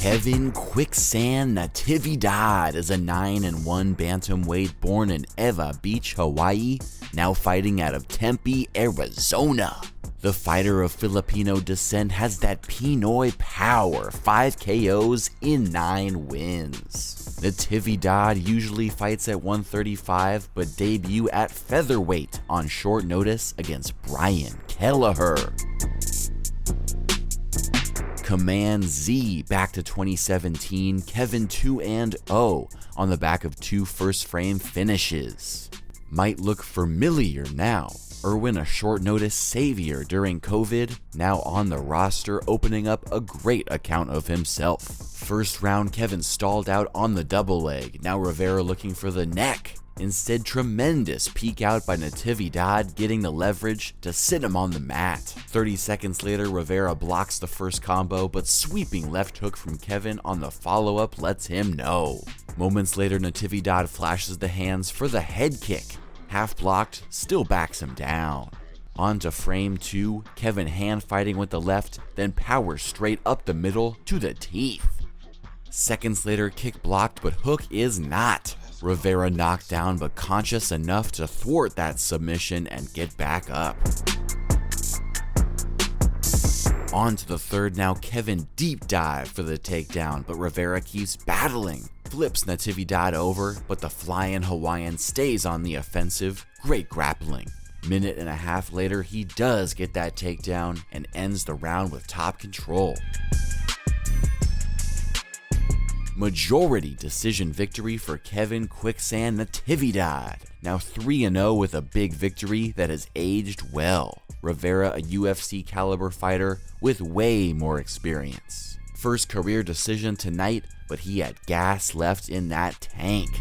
Kevin Quicksand Natividad is a 9-1 bantamweight born in Ewa Beach, Hawaii, now fighting out of Tempe, Arizona. The fighter of Filipino descent has that Pinoy power, 5 KOs in 9 wins. Natividad usually fights at 135 but debut at featherweight on short notice against Brian Kelleher. Command Z back to 2017, Kevin 2-0 on the back of 2 first frame finishes. Might look familiar now. Irwin, a short notice savior during COVID, now on the roster, opening up a great account of himself. First round, Kevin stalled out on the double leg, now Rivera looking for the neck. Instead, tremendous peek out by Natividad, getting the leverage to sit him on the mat. 30 seconds later, Rivera blocks the first combo, but sweeping left hook from Kevin on the follow-up lets him know. Moments later, Natividad flashes the hands for the head kick. Half blocked, still backs him down. On to frame 2, Kevin hand fighting with the left, then powers straight up the middle to the teeth. Seconds later, kick blocked, but hook is not. Rivera knocked down but conscious enough to thwart that submission and get back up. On to the third now, Kevin deep dive for the takedown, but Rivera keeps battling. Flips Natividad over, but the flying Hawaiian stays on the offensive. Great grappling. Minute and a half later, he does get that takedown and ends the round with top control. Majority decision victory for Kevin Quicksand Natividad. Now 3-0 with a big victory that has aged well. Rivera, a UFC caliber fighter with way more experience. First career decision tonight, but he had gas left in that tank.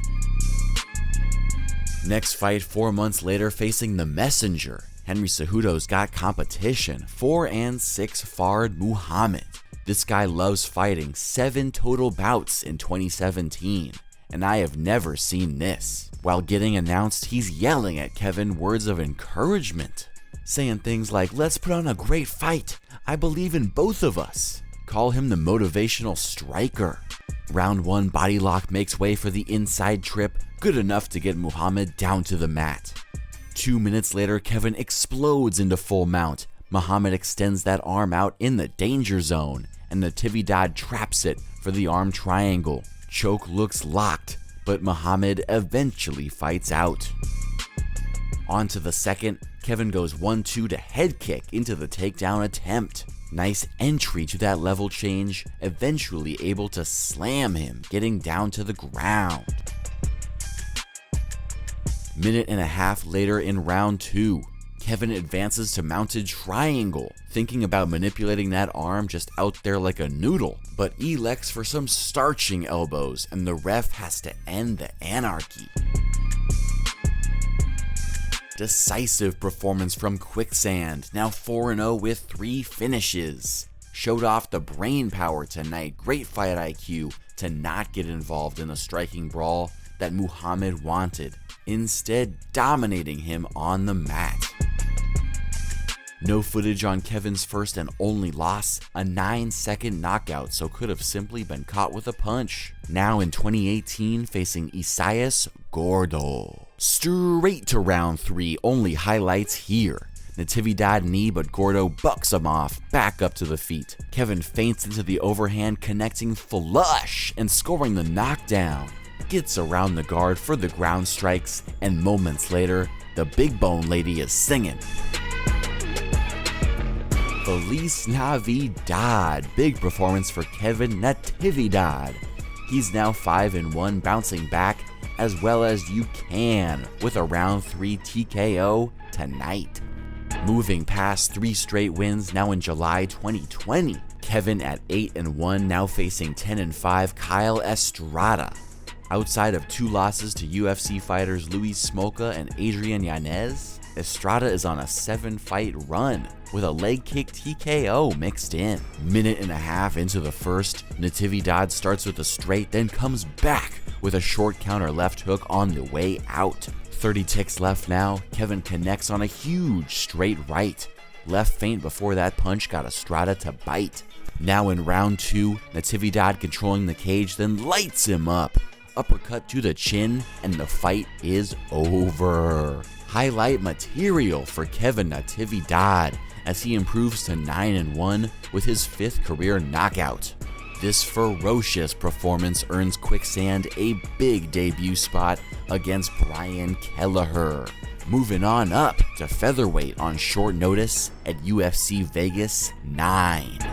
Next fight 4 months later, facing the messenger. Henry Cejudo's got competition, 4-6 Fard Muhammad. This guy loves fighting, 7 total bouts in 2017, and I have never seen this. While getting announced, he's yelling at Kevin words of encouragement, saying things like, "Let's put on a great fight. I believe in both of us." Call him the motivational striker. Round 1 body lock makes way for the inside trip, good enough to get Muhammad down to the mat. 2 minutes later, Kevin explodes into full mount. Muhammad extends that arm out in the danger zone, and Natividad traps it for the arm triangle. Choke looks locked, but Muhammad eventually fights out. On to the second, Kevin goes 1-2 to head kick into the takedown attempt. Nice entry to that level change, eventually able to slam him, getting down to the ground. Minute and a half later in round 2, Kevin advances to mounted triangle, thinking about manipulating that arm just out there like a noodle, but elects for some starching elbows, and the ref has to end the anarchy. Decisive performance from Quicksand, now 4-0 with 3 finishes. Showed off the brain power tonight, great fight IQ to not get involved in a striking brawl that Muhammad wanted, instead dominating him on the mat. No footage on Kevin's first and only loss, a 9-second knockout, so could have simply been caught with a punch. Now in 2018, facing Isaias Gordo. Straight to round 3, only highlights here. Natividad knee, but Gordo bucks him off, back up to the feet. Kevin feints into the overhand, connecting flush and scoring the knockdown. Gets around the guard for the ground strikes, and moments later, the big bone lady is singing. Feliz Navidad, big performance for Kevin Natividad. He's now 5-1, bouncing back as well as you can with a round 3 TKO tonight. Moving past 3 straight wins now in July 2020. Kevin at 8-1, now facing 10-5 Kyle Estrada. Outside of 2 losses to UFC fighters Luis Smolka and Adrian Yanez, Estrada is on a 7-fight run with a leg kick TKO mixed in. Minute and a half into the first, Natividad starts with a straight, then comes back with a short counter left hook on the way out. 30 ticks left now, Kevin connects on a huge straight right. Left feint before that punch got Estrada to bite. Now in round 2, Natividad controlling the cage, then lights him up. Uppercut to the chin, and the fight is over. Highlight material for Kevin Natividad as he improves to 9-1 with his 5th career knockout. This ferocious performance earns Quicksand a big debut spot against Brian Kelleher. Moving on up to featherweight on short notice at UFC Vegas 9.